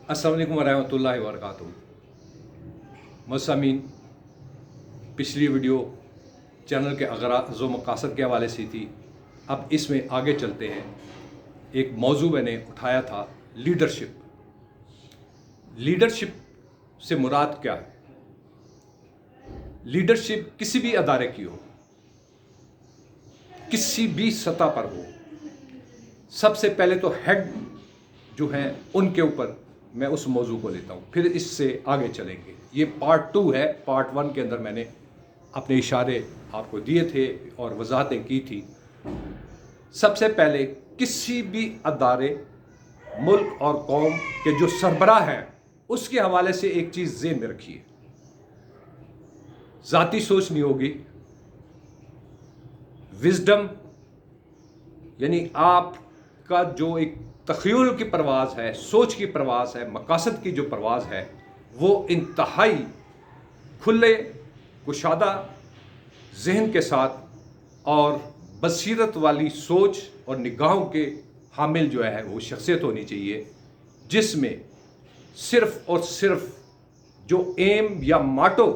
अस्सलाम वालेकुम वरहमतुल्लाहि वबरकातुहू। मुस्लिमीन, पिछली वीडियो चैनल के अगराज़ व मकासद के हवाले से थी। अब इसमें आगे चलते हैं। एक मौजू मैंने उठाया था, लीडरशिप। लीडरशिप से मुराद क्या है? लीडरशिप किसी भी अदारे की हो, किसी भी सतह पर हो, सबसे पहले तो हेड जो हैं उनके ऊपर मैं उस मौजू को लेता हूँ, फिर इससे आगे चलेंगे। ये पार्ट 2 है। पार्ट 1 के अंदर मैंने अपने इशारे आपको दिए थे और वजाहतें की थी। सबसे पहले किसी भी अदारे, मुल्क और कौम के जो सरबराह हैं, उसके हवाले से एक चीज़ ज़हन में रखिए, ज़ाती सोच नहीं होगी। विजडम यानी आपका जो एक तख़य्युल की परवाज़ है, सोच की परवाज़ है, मकासद की जो परवाज़ है, वो इंतहाई खुले कुशादा जहन के साथ और बसीरत वाली सोच और निगाहों के हामिल जो है वो शख्सियत होनी चाहिए, जिसमें सिर्फ़ और सिर्फ जो एम या माटो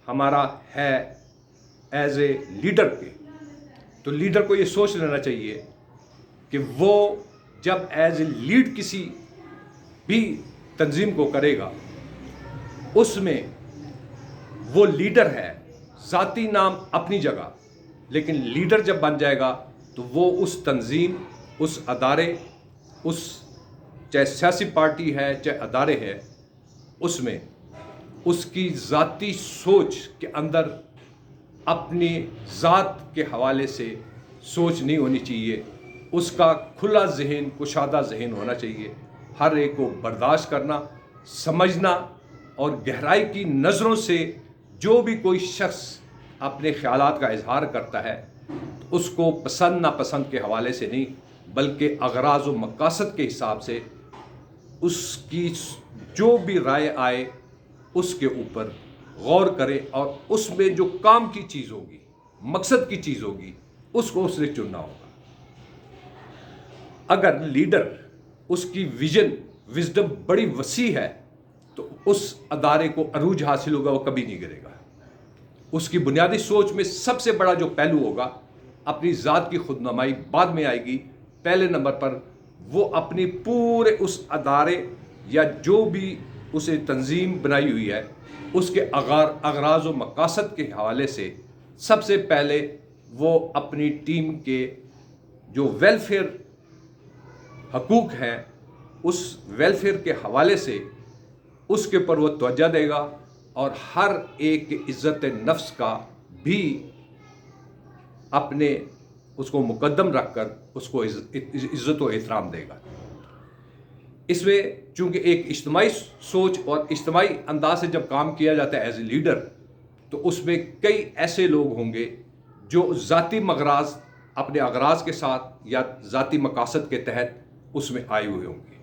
हमारा है एज ए लीडर के, तो लीडर को ये सोच लेना चाहिए कि वो जब एज ए लीड किसी भी तंजीम को करेगा, उसमें वो लीडर है, ज़ाती नाम अपनी जगह, लेकिन लीडर जब बन जाएगा तो वो उस तंजीम, उस अदारे, उस चाहे सियासी पार्टी है चाहे अदारे है, उसमें उसकी ज़ाती सोच के अंदर अपनी ज़ात के हवाले से सोच नहीं होनी चाहिए। उसका खुला जहन, कुशादा जहन होना चाहिए। हर एक को बर्दाश्त करना, समझना और गहराई की नज़रों से जो भी कोई शख्स अपने ख़यालात का इजहार करता है, उसको पसंद नापसंद के हवाले से नहीं, बल्कि अगराज़ व मकासद के हिसाब से उसकी जो भी राय आए उसके ऊपर गौर करे और उसमें जो काम की चीज़ होगी, मकसद की चीज़ होगी, उसको उसने चुनना होगा। अगर लीडर, उसकी विजडम बड़ी वसी है, तो उस अदारे को अरूज हासिल होगा, वो कभी नहीं गिरेगा। उसकी बुनियादी सोच में सबसे बड़ा जो पहलू होगा, अपनी ज़ात की खुदनुमाई बाद में आएगी। पहले नंबर पर वो अपनी पूरे उस अदारे या जो भी उसे तंजीम बनाई हुई है, उसके अगराज़ व मकासद के हवाले से सबसे पहले वो अपनी टीम के जो वेलफेयर हकूक़ हैं, उस वेलफेयर के हवाले से उसके ऊपर वो तवज्जो देगा और हर एक इज़्ज़त नफ्स का भी अपने उसको मुकद्दम रख कर उसको इज़्ज़त व एहतराम देगा। इसमें चूँकि एक इज्तिमाई सोच और इज्तिमाई अंदाज से जब काम किया जाता है एज ए लीडर, तो उसमें कई ऐसे लोग होंगे जो ज़ाती मगराज, अपने अगराज के साथ या ज़ाती मकासद के तहत उसमें आए हुए होंगे।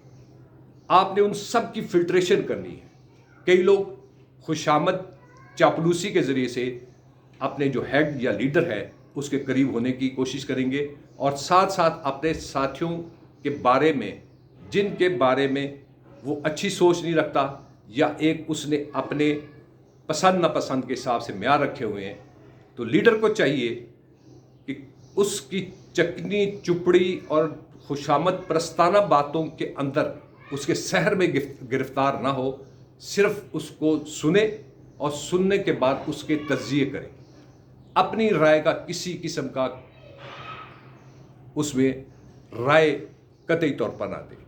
आपने उन सब की फ़िल्ट्रेशन करनी है। कई लोग खुशामद, चापलूसी के ज़रिए से अपने जो हेड या लीडर है उसके करीब होने की कोशिश करेंगे और साथ साथ अपने साथियों के बारे में, जिनके बारे में वो अच्छी सोच नहीं रखता या एक उसने अपने पसंद नापसंद के हिसाब से म्यार रखे हुए हैं, तो लीडर को चाहिए कि उसकी चकनी चुपड़ी और खुशामद प्रस्ताना बातों के अंदर उसके सहर में गिरफ्तार ना हो, सिर्फ उसको सुने और सुनने के बाद उसके तज्जिए करे, अपनी राय का किसी किस्म का उसमें राय कतई तौर पर ना दे।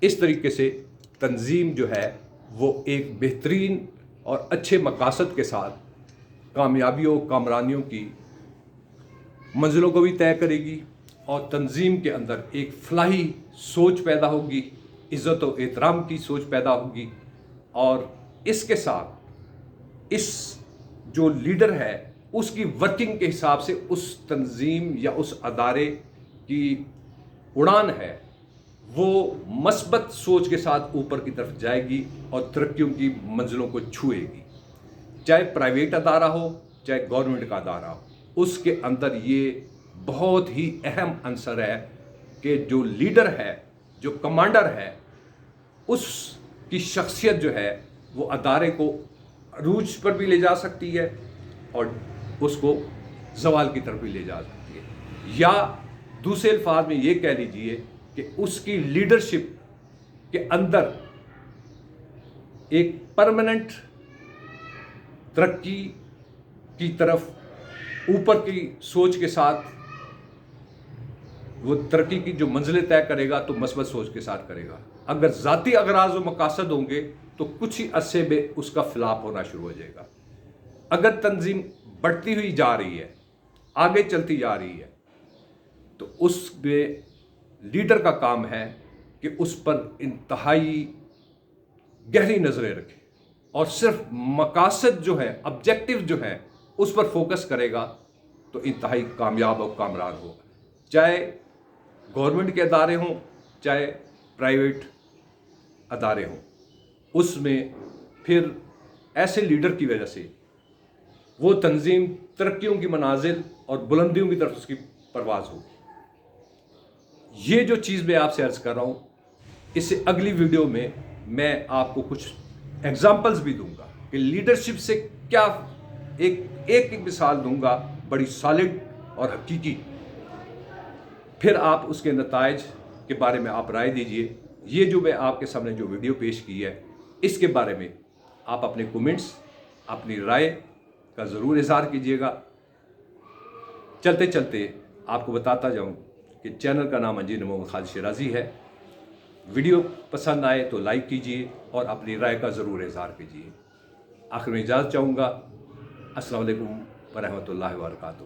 इस तरीके से तंजीम जो है वो एक बेहतरीन और अच्छे मकासद के साथ कामयाबियों, कामरानियों की मंजिलों को भी तय करेगी और तंजीम के अंदर एक फलाही सोच पैदा होगी, इज़्ज़त व एहतराम की सोच पैदा होगी और इसके साथ इस जो लीडर है उसकी वर्किंग के हिसाब से उस तंजीम या उस अदारे की उड़ान है वो मस्बत सोच के साथ ऊपर की तरफ जाएगी और तरक्कियों की मंजिलों को छुएगी। चाहे प्राइवेट अदारा हो चाहे गवर्नमेंट का अदारा हो, उसके अंदर ये बहुत ही अहम अंसर है कि जो लीडर है, जो कमांडर है, اس کی شخصیت جو ہے وہ ادارے کو عروج پر بھی لے جا سکتی ہے اور اس کو زوال کی طرف بھی لے جا سکتی ہے، یا دوسرے الفاظ میں یہ کہہ لیجئے کہ اس کی لیڈرشپ کے اندر ایک پرماننٹ ترقی کی طرف اوپر کی سوچ کے ساتھ وہ ترقی کی جو منزلیں طے کرے گا تو مثبت سوچ کے ساتھ کرے گا۔ اگر ذاتی اغراض و مقاصد ہوں گے تو کچھ ہی عرصے میں اس کا فلاپ ہونا شروع ہو جائے گا۔ اگر تنظیم بڑھتی ہوئی جا رہی ہے، آگے چلتی جا رہی ہے، تو اس میں لیڈر کا کام ہے کہ اس پر انتہائی گہری نظریں رکھے اور صرف مقاصد جو ہے، آبجیکٹو جو ہے، اس پر فوکس کرے گا تو انتہائی کامیاب اور کامران ہوگا۔ چاہے گورنمنٹ کے ادارے ہوں، چاہے پرائیویٹ ادارے ہوں، اس میں پھر ایسے لیڈر کی وجہ سے وہ تنظیم ترقیوں کی منازل اور بلندیوں کی طرف اس کی پرواز ہوگی۔ یہ جو چیز میں آپ سے عرض کر رہا ہوں، اس سے اگلی ویڈیو میں آپ کو کچھ ایگزامپلز بھی دوں گا کہ لیڈرشپ سے کیا ایک مثال دوں گا بڑی سالڈ اور حقیقی، پھر آپ اس کے نتائج کے بارے میں آپ رائے دیجئے۔ یہ جو میں آپ کے سامنے جو ویڈیو پیش کی ہے، اس کے بارے میں آپ اپنے کومنٹس، اپنی رائے کا ضرور اظہار کیجئے گا۔ چلتے چلتے آپ کو بتاتا جاؤں کہ چینل کا نام انجینئر محمد خالد شیرازی ہے۔ ویڈیو پسند آئے تو لائک کیجئے اور اپنی رائے کا ضرور اظہار کیجئے۔ آخر میں اجازت چاہوں گا۔ السلام علیکم ورحمۃ اللہ وبرکاتہ۔